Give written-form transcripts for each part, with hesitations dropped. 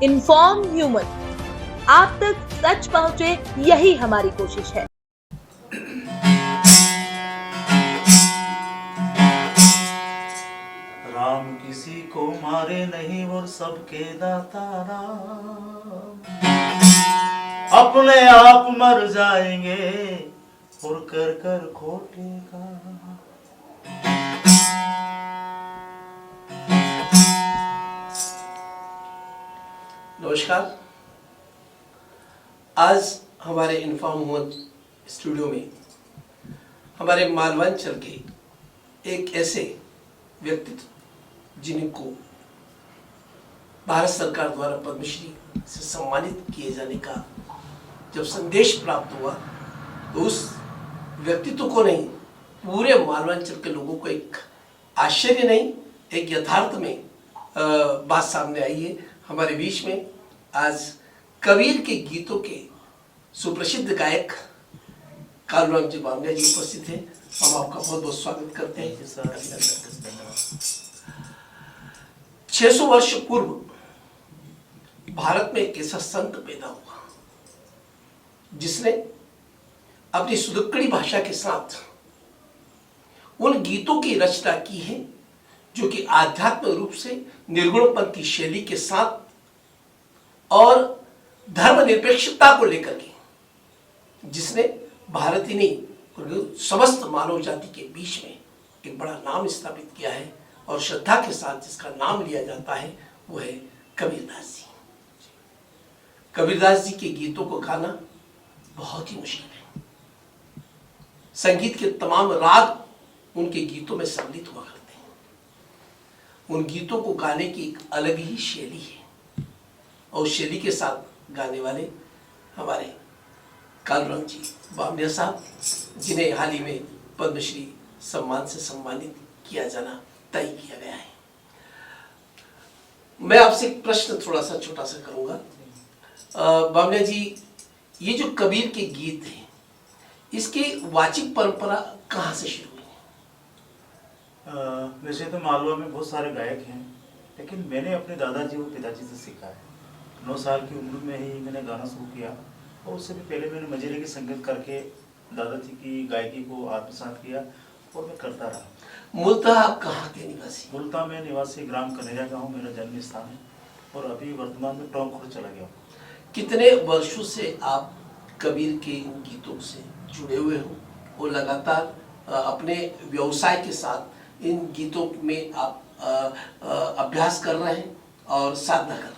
Inform human, आप तक सच पहुंचे, यही हमारी कोशिश है। राम किसी को मारे नहीं और सबके दाता राम, अपने आप मर जाएंगे और कर कर खोटे का। नमस्कार। आज हमारे इन्फॉर्म ह्यूमन स्टूडियो में हमारे मालवांचल के एक ऐसे व्यक्तित्व जिनको भारत सरकार द्वारा पद्मश्री से सम्मानित किए जाने का जब संदेश प्राप्त हुआ तो उस व्यक्तित्व को नहीं, पूरे मालवांचल के लोगों को एक आश्चर्य नहीं, एक यथार्थ में बात सामने आई है। हमारे बीच में आज कबीर के गीतों के सुप्रसिद्ध गायक कालूराम जी बामनिया जी उपस्थित हैं। हम आपका बहुत बहुत स्वागत करते हैं। 600 वर्ष पूर्व भारत में एक ऐसा संत पैदा हुआ जिसने अपनी सुदक्कड़ी भाषा के साथ उन गीतों की रचना की है जो कि आध्यात्मिक रूप से निर्गुणपंथी शैली के साथ और धर्मनिरपेक्षता को लेकर के, जिसने भारत ही नहीं समस्त मानव जाति के बीच में एक बड़ा नाम स्थापित किया है और श्रद्धा के साथ जिसका नाम लिया जाता है वो है कबीरदास जी। कबीरदास जी के गीतों को गाना बहुत ही मुश्किल है। संगीत के तमाम राग उनके गीतों में सम्मिलित हुआ करते हैं। उन गीतों को गाने की एक अलग ही शैली है और उस शैली के साथ गाने वाले हमारे कालूराम जी बामनिया साहब, जिन्हें हाल ही में पद्मश्री सम्मान से सम्मानित किया जाना तय किया गया है। मैं आपसे एक प्रश्न थोड़ा सा छोटा सा करूंगा। बामनिया जी, ये जो कबीर के गीत हैं, इसकी वाचिक परंपरा कहाँ से शुरू हुई है? वैसे तो मालवा में बहुत सारे गायक हैं, लेकिन मैंने अपने दादाजी और पिताजी से सीखा है। 9 साल की उम्र में ही मैंने गाना शुरू किया और उससे भी पहले मैंने मंजीरे की संगीत करके दादाजी की गायकी को आत्मसात किया और मैं करता रहा। मूलतः आप कहाँ के निवासी? मूलतः मैं निवासी ग्राम कनेरिया का हूँ, मेरा जन्म स्थान है और अभी वर्तमान में टोंकखुर्द चला गया हूँ। कितने वर्षों से आप कबीर के इन गीतों से जुड़े हुए हो और लगातार अपने व्यवसाय के साथ इन गीतों में आप अभ्यास कर रहे हैं और साधना कर रहे हैं?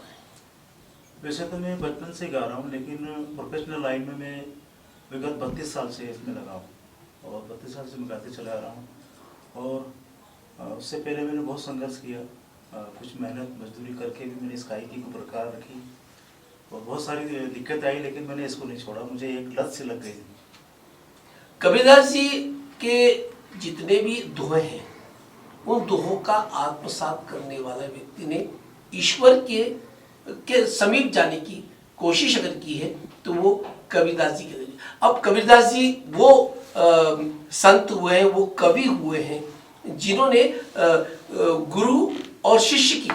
वैसे तो मैं बचपन से गा रहा हूँ, लेकिन प्रोफेशनल लाइन में मैं विगत 32 साल से इसमें लगा हूँ और 32 साल से मैं गाते चला आ रहा हूँ। और उससे पहले मैंने बहुत संघर्ष किया, कुछ मेहनत मजदूरी करके भी मैंने इस गायकी को बरकरार रखी और बहुत सारी दिक्कत आई, लेकिन मैंने इसको नहीं छोड़ा। मुझे एक लत से लग गई थी। कबीरदास जी के जितने भी दोहे हैं, उन दोहों का आत्मसात करने वाला व्यक्ति ने ईश्वर के समीप जाने की कोशिश अगर की है तो वो कबीरदास जी के जरिए। अब कबीरदास जी वो संत हुए हैं, वो कवि हुए हैं जिन्होंने गुरु और शिष्य की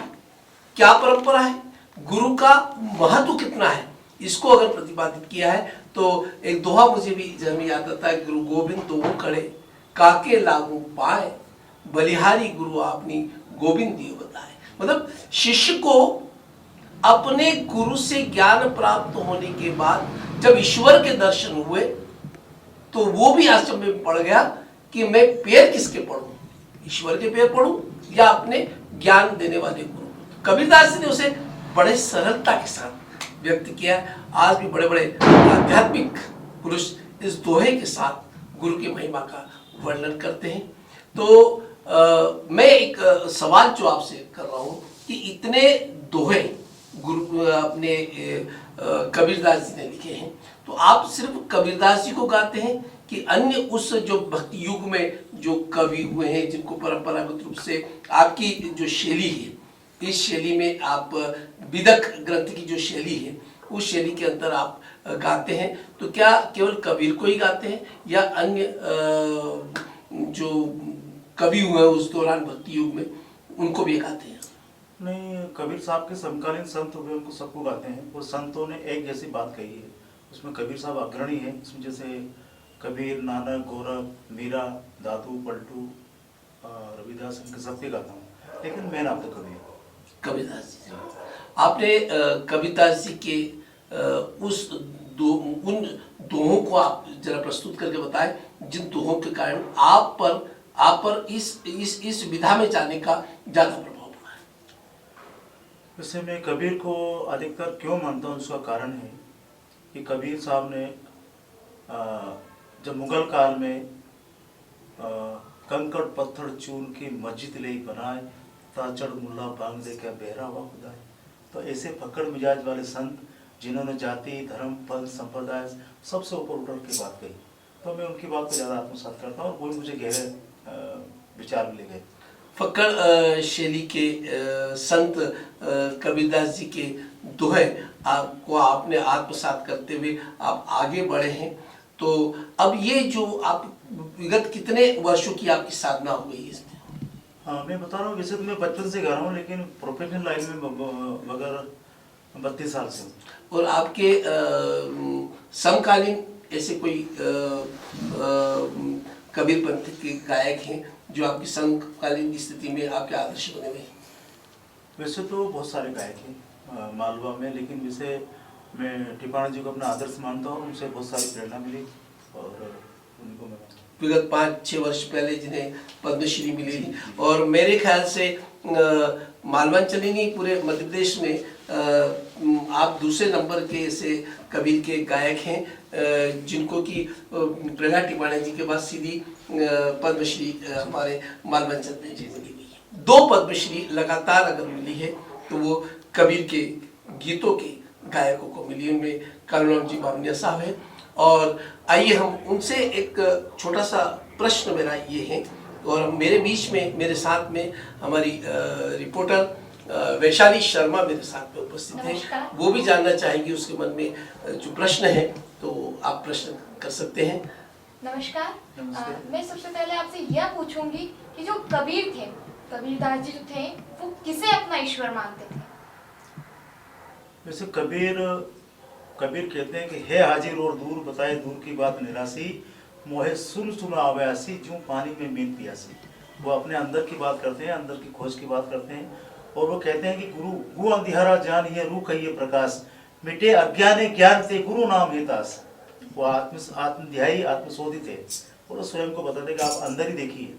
क्या परंपरा है, गुरु का महत्व कितना है, इसको अगर प्रतिपादित किया है। तो एक दोहा मुझे भी जब याद आता है, गुरु गोविंद दो खड़े काके लागू पाए, बलिहारी गुरु आपनी गोविंद दियो बताए। मतलब शिष्य को अपने गुरु से ज्ञान प्राप्त होने के बाद जब ईश्वर के दर्शन हुए तो वो भी आश्चर्य में पड़ गया कि मैं पैर किसके पढ़ूं, ईश्वर के पैर पढ़ूं या अपने ज्ञान देने वाले गुरु। कबीरदास जी ने उसे बड़े सरलता के साथ व्यक्त किया। आज भी बड़े बड़े आध्यात्मिक पुरुष इस दोहे के साथ गुरु की महिमा का वर्णन करते हैं। तो मैं एक सवाल जो आपसे कर रहा हूं कि इतने दोहे गुरु अपने कबीरदास जी ने लिखे हैं, तो आप सिर्फ कबीरदास जी को गाते हैं कि अन्य उस जो भक्ति युग में जो कवि हुए हैं, जिनको परंपरागत रूप से आपकी जो शैली है, इस शैली में आप विदक ग्रंथ की जो शैली है उस शैली के अंदर आप गाते हैं, तो क्या केवल कबीर को ही गाते हैं या अन्य जो कवि हुए उस दौरान भक्ति युग में उनको भी गाते हैं? नहीं, कबीर साहब के समकालीन संत हुए उनको सबको गाते हैं। वो संतों ने एक जैसी बात कही है, उसमें कबीर साहब अग्रणी है। इसमें जैसे कबीर, नानक, गोरख, मीरा, दादू, पलटू, रविदास, इनके सबके गाता हूँ, लेकिन मेन आप तो कबीर। कबीरदास जी से। आपने कबीरदास जी के उन दोहों को आप जरा प्रस्तुत करके बताएं जिन दोहों के कारण आप पर इस विधा में जाने का ज्यादा प्रभाव पड़ा है। वैसे मैं कबीर को अधिकतर क्यों मानता हूँ, उसका कारण है कि कबीर साहब ने जब मुगल काल में कंकड़ पत्थर चून की मस्जिद ले बनाए, ताचड़ मुल्ला बांग दे क्या बहरा हुआ खुदाए। तो ऐसे फकड़ मिजाज वाले संत जिन्होंने जाति, धर्म, पंथ, संप्रदाय सबसे ऊपर उठकर के बात कही, तो मैं उनकी बात को ज़्यादा आत्मसात करता हूँ और वो मुझे गहरे विचार मिले गए। फक्कड़ शैली के संत कबीरदास जी के दोहे आपको आपने आत्मसात करते हुए आप आगे बढ़े हैं। तो अब ये जो आप विगत कितने वर्षों की आपकी साधना हो गई है इसमें? हाँ, मैं बता रहा हूँ, वैसे तो मैं बचपन से गा रहा हूँ, लेकिन प्रोफेशनल लाइन में वगैरह 32 साल से हूँ। और आपके समकालीन ऐसे कोई कबीर पंथ के गायक हैं जो आपकी समकालीन स्थिति में आपके आदर्श बने हुए हैं? वैसे तो बहुत सारे गायक हैं मालवा में, लेकिन वैसे मैं टिपाणा जी को अपना आदर्श मानता हूँ, उनसे बहुत सारी प्रेरणा मिली और उनको मैं विगत 5-6 वर्ष पहले जिन्हें पद्मश्री मिली थी, और मेरे ख्याल से मालवांचल ही नहीं पूरे मध्य प्रदेश में आप दूसरे नंबर के ऐसे कबीर के गायक हैं जिनको कि प्रहलाद टिपाणा जी के बाद सीधी पद्मश्री हमारे मालवांचल में जी मिली हुई है। 2 पद्मश्री लगातार अगर मिली है तो वो कबीर के गीतों के गायकों को मिली, उनमें कालूराम जी बामनिया साहब हैं। और आइए हम उनसे एक छोटा सा प्रश्न मेरा ये है, और मेरे बीच में मेरे साथ में हमारी रिपोर्टर वैशाली शर्मा मेरे साथ में उपस्थित है, वो भी जानना चाहेंगी उसके मन में जो प्रश्न है, तो आप प्रश्न कर सकते हैं। नमस्कार। नमस्ते। मैं सबसे पहले आपसे यह पूछूंगी कि जो कबीर थे, कबीरदास जी जो थे, वो किसे अपना ईश्वर मानते थे? वैसे कबीर कहते हैं कि हे हाजिर और दूर, बताए दूर की बात निरासी, मोहे सुन सुना आव्यासी, जूं पानी में मीन पियासी। वो अपने अंदर की बात करते हैं, अंदर की खोज की बात करते हैं, और वो कहते हैं कि गुरु अंधियारा जान ये रू कहिए प्रकाश, मिटे अज्ञाने ज्ञान से गुरु नाम है दास। वो आत्मध्यायी, आत्मशोधित है, और स्वयं को बताते हैं कि आप अंदर ही देखिए।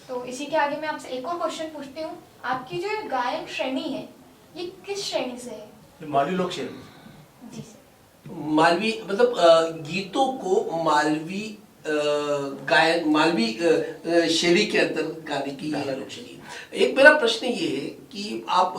तो इसी के आगे मैं आपसे एक और क्वेश्चन पूछती हूँ। आपकी जो ये गायन श्रेणी है, ये किस श्रेणी से है? मालवी लोक शैली। जी सर। मालवी मतलब गीतों को मालवी गायन, मालवी शैली के अंदर गाने की ये लोक शैली। एक मेरा प्रश्न ये है कि आप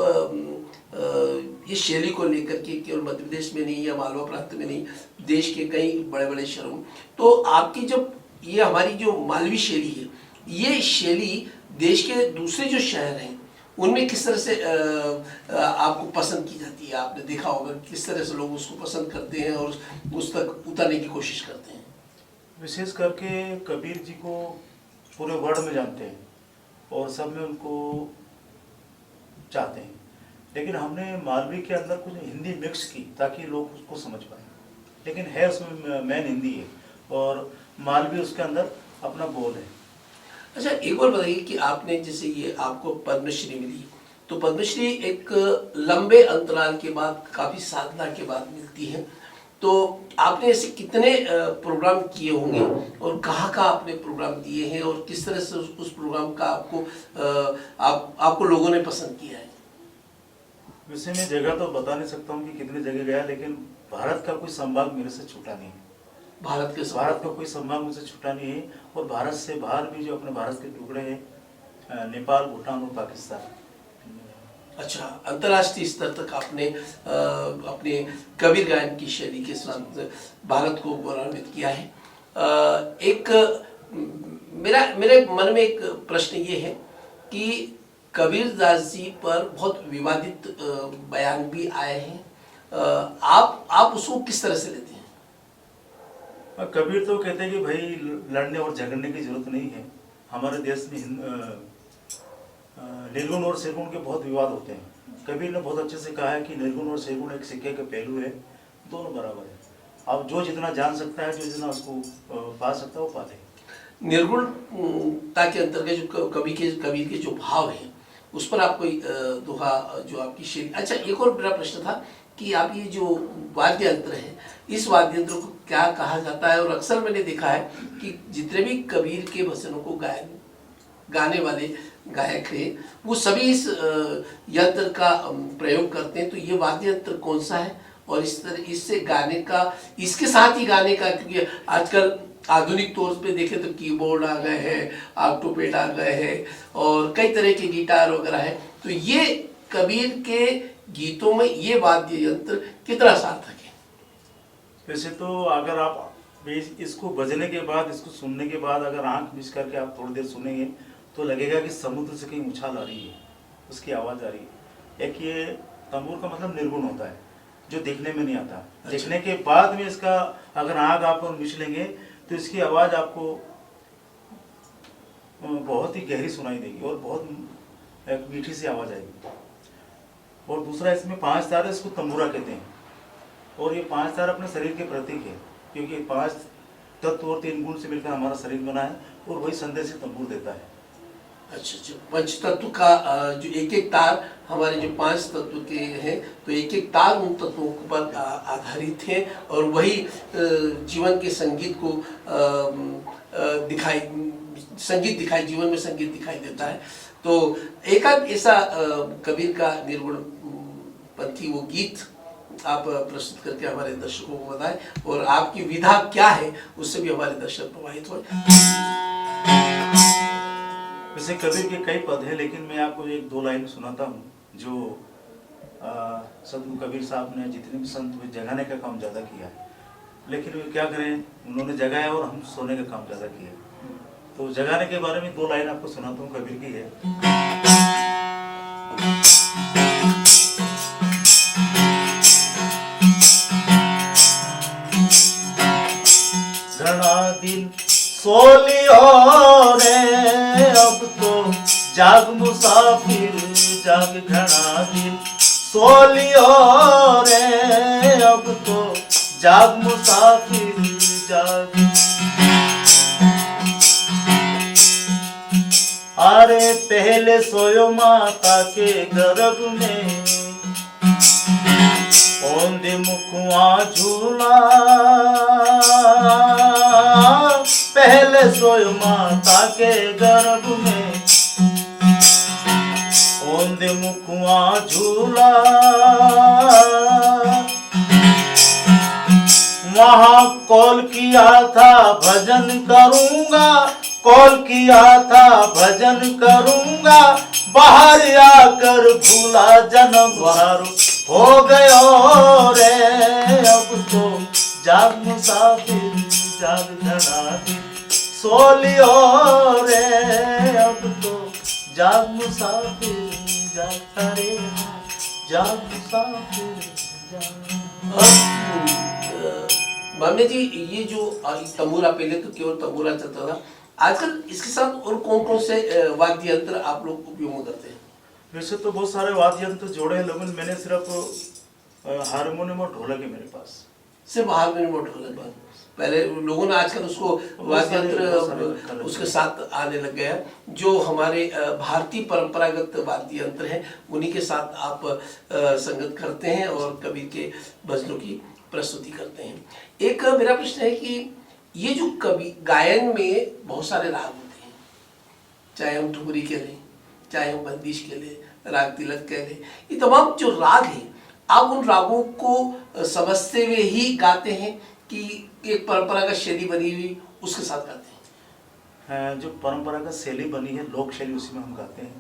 इस शैली को लेकर के केवल मध्य प्रदेश में नहीं या मालवा प्रांत में नहीं, देश के कई बड़े बड़े शहरों में, तो आपकी जब ये हमारी जो मालवी शैली है, ये शैली देश के दूसरे जो शहर हैं उनमें किस तरह से आपको पसंद की जाती है? आपने देखा होगा किस तरह से लोग उसको पसंद करते हैं और उस तक उतारने की कोशिश करते हैं। विशेष करके कबीर जी को पूरे वर्ल्ड में जानते हैं और सब में उनको चाहते हैं, लेकिन हमने मालवी के अंदर कुछ हिंदी मिक्स की ताकि लोग उसको समझ पाए, लेकिन है उसमें मेन हिंदी है और मालवी उसके अंदर अपना बोल है। अच्छा, एक और बताइए कि आपने जैसे ये आपको पद्मश्री मिली, तो पद्मश्री एक लंबे अंतराल के बाद, काफी साधना के बाद मिलती है, तो आपने ऐसे कितने प्रोग्राम किए होंगे और कहाँ आपने प्रोग्राम दिए हैं और किस तरह से उस प्रोग्राम का आपको लोगों ने पसंद किया है? वैसे मैं जगह तो बता नहीं सकता हूँ कि कितने जगह गया, लेकिन भारत का कोई संभाग मेरे से छूटा नहीं है। भारत का कोई संभाग मुझसे छूटा नहीं है, और भारत से बाहर भी जो अपने भारत के टुकड़े हैं, नेपाल, भूटान और पाकिस्तान। अच्छा, अंतर्राष्ट्रीय स्तर तक आपने अपने कबीर गायन की शैली के साथ भारत को गौरवान्वित किया है। मेरे मन में एक प्रश्न ये है कि कबीरदास जी पर बहुत विवादित बयान भी आए हैं, आप उसको किस तरह से लेते हैं? कबीर तो कहते हैं कि भाई लड़ने और झगड़ने की जरूरत नहीं है। हमारे देश में निर्गुण और सगुण के बहुत विवाद होते हैं। कबीर ने बहुत अच्छे से कहा है कि निर्गुण और सगुण एक सिक्के के पहलू है, दोनों बराबर है। अब जो जितना जान सकता है, जो जितना उसको पा सकता है, वो पा ले। निर्गुणता के अंतर्गत जो कबीर के जो भाव हैं उस पर आप कोई दोहा जो आपकी शैली। अच्छा, एक और मेरा प्रश्न था कि आप ये जो वाद्य यंत्र है, इस वाद्य यंत्र को क्या कहा जाता है? और अक्सर मैंने देखा है कि जितने भी कबीर के भजनों को गाने वाले गायक हैं वो सभी इस यंत्र का प्रयोग करते हैं। तो ये वाद्य यंत्र कौन सा है और इस तरह इससे गाने का, इसके साथ ही गाने का, क्योंकि आजकल आधुनिक तौर पे देखें तो कीबोर्ड आ गए हैं, ऑक्टोपेड आ गए हैं और कई तरह के गिटार वगैरह है, तो ये कबीर के गीतों में ये वाद्य यंत्र कितना सार्थक है? वैसे तो अगर आप इसको बजने के बाद, इसको सुनने के बाद अगर आंख मिच करके आप थोड़ी देर सुनेंगे तो लगेगा कि समुद्र से कहीं उछाल आ रही है, उसकी आवाज़ आ रही है। एक ये तंबूर का मतलब निर्गुण होता है, जो देखने में नहीं आता। अच्छा। देखने के बाद में इसका अगर आग आप मिच लेंगे तो इसकी आवाज़ आपको बहुत ही गहरी सुनाई देगी और बहुत एक मीठी सी आवाज़ आएगी। और दूसरा, इसमें 5 तार है, इसको तंबूरा कहते हैं। और ये 5 तार अपने शरीर के प्रतीक है, क्योंकि 5 तत्व और 3 गुण से मिलकर हमारा शरीर बना है और वही संदेश तंबूर देता है। अच्छा, पंच तत्व का जो एक एक तार हमारे जो 5 तत्व के हैं, तो एक एक तार उन तत्वों पर आधारित है और वही जीवन के संगीत को दिखाई जीवन में संगीत दिखाई देता है। तो एक ऐसा कबीर का निर्गुण पंथी वो गीत आप प्रस्तुत करके हमारे दर्शकों को बताएं और आपकी विधा क्या है उससे भी हमारे दर्शक प्रभावित हो। वैसे कबीर के कई पद हैं, लेकिन मैं आपको 1-2 लाइन सुनाता हूँ। जो सदगुरु कबीर साहब ने जितने भी संत हुए जगाने का काम ज़्यादा किया है, लेकिन वे क्या करें, उन्होंने जगाया और हम सोने का काम ज़्यादा किया। तो जगाने के बारे में 2 लाइन आपको सुनाता हूँ, कबीर की है। घना दिन सो लियो रे, अब तो जाग मुसाफिर जाग। घना दिन सो लियो रे, अब तो जाग मुसाफिर जाग। अरे पहले सोयो माता के गर्भ में, ओंदे मुखुआ झूला। पहले सोयो माता के गर्भ में, ओंदे मुखुआ झूला। वहां कॉल किया था भजन करूंगा, कॉल किया था भजन करूंगा। बाहर आकर भूला जन्म हारो हो गयो रे, अब तो जाग मुसाफिर जाग। घना दिन सो लियो रे, अब तो जाग मुसाफिर जाग। अरे जाग मुसाफिर जाग। मामले जी, ये जो तंबूरा, पहले तो केवल तंबूरा चलता था, आजकल इसके साथ और कौन कौन से वाद्य यंत्र आप लोग उपयोग करते हैं? वैसे तो बहुत सारे वाद्य यंत्र जोड़े हैं, लेकिन मैंने सिर्फ हारमोनियम और ढोलक है मेरे पास। सिर्फ हारमोनियम और ढोलक? पहले लोगों ने आजकल उसको वाद्य यंत्र उसके साथ आने लग गया। जो हमारे भारतीय परंपरागत वाद्य यंत्र हैं उन्हीं के साथ आप संगत करते हैं और कबीर के भजनों की प्रस्तुति करते हैं। एक मेरा प्रश्न है कि ये जो कवि गायन में बहुत सारे राग होते हैं, चाहे हम ठुमरी कह लें, चाहे हम बंदिश कह लें, राग तिलक कह लें, ये तमाम जो राग हैं आप उन रागों को समझते हुए ही गाते हैं कि एक परंपरागत शैली बनी हुई उसके साथ गाते हैं? जो परंपरागत शैली बनी है, लोक शैली, उसी में हम गाते हैं।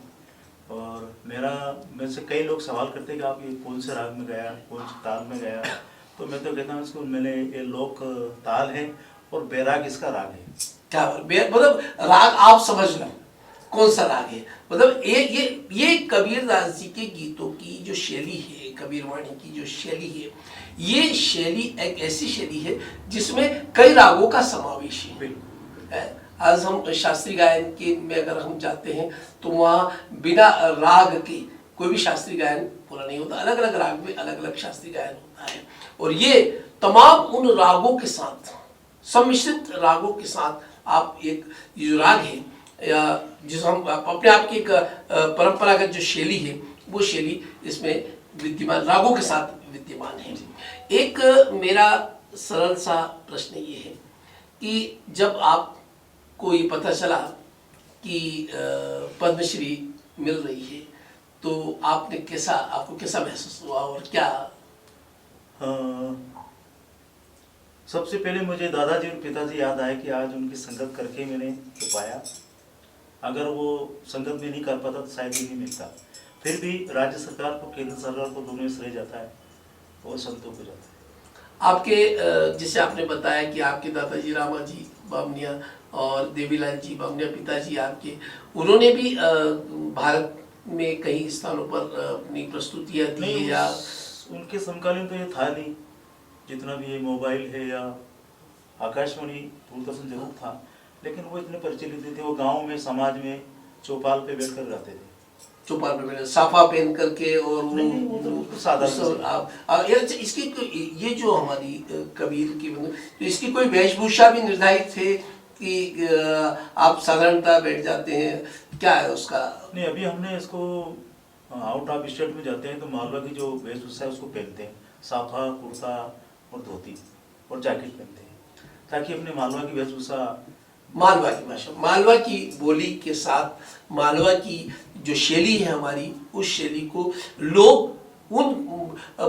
और मेरे से कई लोग सवाल करते हैं कि आप ये कौन से राग में गाया, कौन से ताल में गाया, तो मैं तो कहता हूँ इसको मैंने ये लोक ताल है और बैराग इसका राग है। क्या मतलब राग आप समझ लो कौन सा राग है? मतलब ये कबीरदास जी के गीतों की जो शैली है, कबीर वाणी की जो शैली है, ये शैली एक ऐसी शैली है जिसमें कई रागों का समावेश है। आज हम शास्त्रीय गायन के में अगर हम जाते हैं तो वहाँ बिना राग के कोई भी शास्त्रीय गायन पूरा नहीं होता। अलग अलग राग में अलग अलग शास्त्रीय गायन होता है, और ये तमाम उन रागों के साथ, सम्मिश्रित रागों के साथ आप एक ये जो राग है या जिस हम अपने आप की एक परंपरागत जो शैली है वो शैली इसमें विद्यमान, रागों के साथ विद्यमान है। एक मेरा सरल सा प्रश्न ये है कि जब आपको ये पता चला कि पद्मश्री मिल रही है तो आपको कैसा महसूस हुआ और क्या? सबसे पहले मुझे दादाजी और पिताजी याद आए कि आज उनकी संगत करके मैंने जो पाया, अगर वो संगत में नहीं कर पाता तो शायद ही नहीं मिलता। फिर भी राज्य सरकार को, केंद्र सरकार को दोनों में श्रेय जाता है और संतोष हो जाता है। आपके जैसे आपने बताया कि आपके दादाजी रामाजी बामनिया और देवीलाल जी बामनिया पिताजी आपके, उन्होंने भी भारत में कई स्थानों पर अपनी प्रस्तुतियाँ दी है या उनके समकालीन तो ये था नहीं, जितना भी ये मोबाइल है या आकाशवाणी दूरदर्शन जरूर था, लेकिन वो इतने प्रचलित थे। वो गांव में, समाज में चौपाल पे बैठकर गाते थे, चौपाल पे बैठे साफा पहन करके, और वो साधारण। इसकी ये जो हमारी कबीर की, तो इसकी कोई वेशभूषा भी निर्धारित थे कि आप साधारणतः बैठ जाते हैं, क्या है उसका? नहीं, अभी हमने इसको आउट ऑफ स्टेट में जाते हैं तो मालवा की जो वेशभूषा है उसको पहनते हैं, साफा, कुर्ता और धोती और जैकेट पहनते हैं, ताकि अपने मालवा की वेशभूषा, मालवा की भाषा, मालवा की बोली के साथ मालवा की जो शैली है हमारी, उस शैली को लोग उन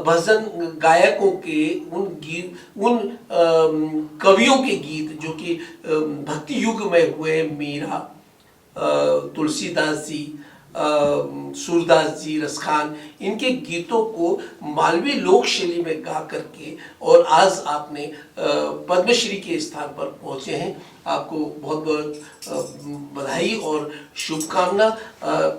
भजन गायकों के, उन कवियों के गीत जो कि भक्ति युग में हुए, मीरा, तुलसीदास जी, सूरदास जी, रसखान, इनके गीतों को मालवी लोक शैली में गा करके, और आज आपने पद्मश्री के स्थान पर पहुंचे हैं। आपको बहुत बहुत बधाई और शुभकामना।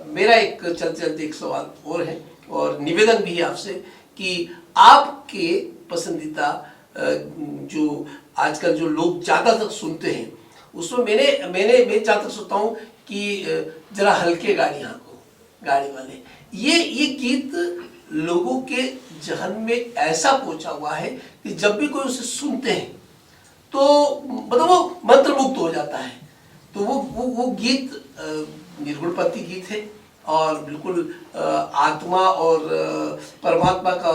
मेरा एक चलते एक सवाल और है और निवेदन भी है आपसे कि आपके पसंदीदा जो आजकल जो लोग ज़्यादातर सुनते हैं उसमें मैं ज़्यादातर सोचता हूँ कि जरा हल्के गाड़ी वाले ये गीत लोगों के जहन में ऐसा पहुंचा हुआ है कि जब भी कोई उसे सुनते हैं तो मतलब वो मंत्रमुग्ध हो जाता है। तो वो गीत निर्गुणपति गीत है और बिल्कुल आत्मा और परमात्मा का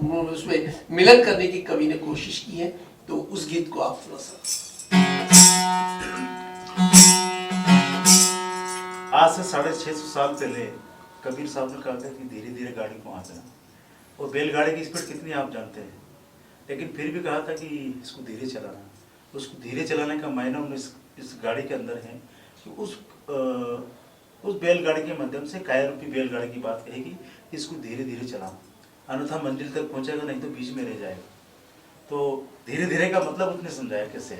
उन्होंने उसमें मिलन करने की कवि ने कोशिश की है। तो उस गीत को आप थोड़ा सा। आज से 650 साल पहले कबीर साहब ने कहा था कि धीरे धीरे गाड़ी को आंचना, और बैलगाड़ी की स्पीड कितनी आप जानते हैं, लेकिन फिर भी कहा था कि इसको धीरे चलाना। उसको धीरे चलाने का मायना इस गाड़ी के अंदर है कि उस बैलगाड़ी के माध्यम से, काया रूपी बैलगाड़ी की बात कहेगी, इसको धीरे धीरे चलाना, अन्यथा मंजिल तक पहुंचेगा नहीं तो बीच में रह जाएगा। तो धीरे धीरे का मतलब उसने समझाया कैसे।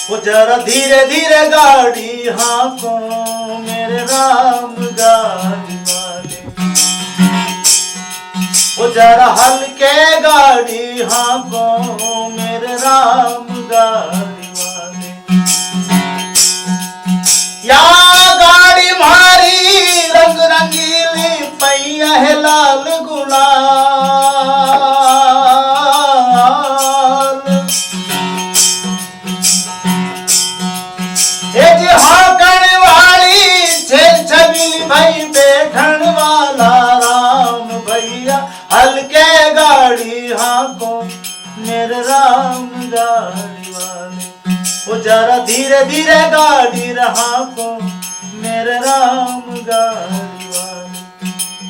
वो जरा धीरे धीरे गाड़ी हाँको मेरे राम गाड़ी वाले, वो जरा हल्के गाड़ी हाँको मेरे राम गाड़ी वाले, या गाड़ी मारी रंग रंगीली पैया है लाल गुलाल, हाकण वाली छबीली भाई बैठन वाला राम भैया, हल्के गाड़ी हाँको मेरे राम गाड़ी वाले, वो जरा धीरे धीरे गाड़ी हाँको मेरे राम गाड़ी वाले,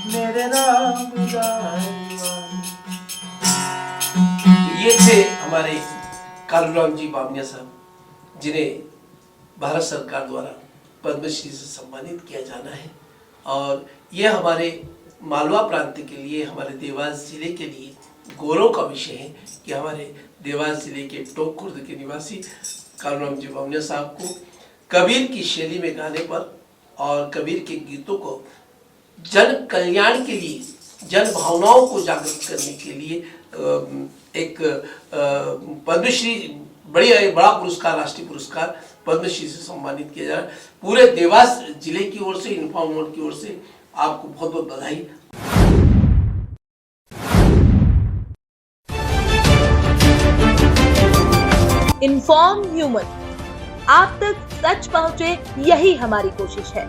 मेरे राम गाड़ी वाले। ये थे हमारे कालूराम जी बामनिया साहब, जिन्हें भारत सरकार द्वारा पद्मश्री से सम्मानित किया जाना है। और ये हमारे मालवा प्रांत के लिए, हमारे देवास जिले के लिए गौरव का विषय है कि हमारे देवास जिले के टोंक खुर्द के निवासी कालूराम जी बामनिया साहब को कबीर की शैली में गाने पर और कबीर के गीतों को जन कल्याण के लिए जन भावनाओं को जागृत करने के लिए एक पद्मश्री बड़ा पुरस्कार, राष्ट्रीय पुरस्कार पद्मश्री से सम्मानित किया जा रहा है। पूरे देवास जिले की ओर से, इन्फॉर्म मोड की ओर से आपको बहुत बहुत बधाई। इन्फॉर्म ह्यूमन, आप तक सच पहुंचे, यही हमारी कोशिश है।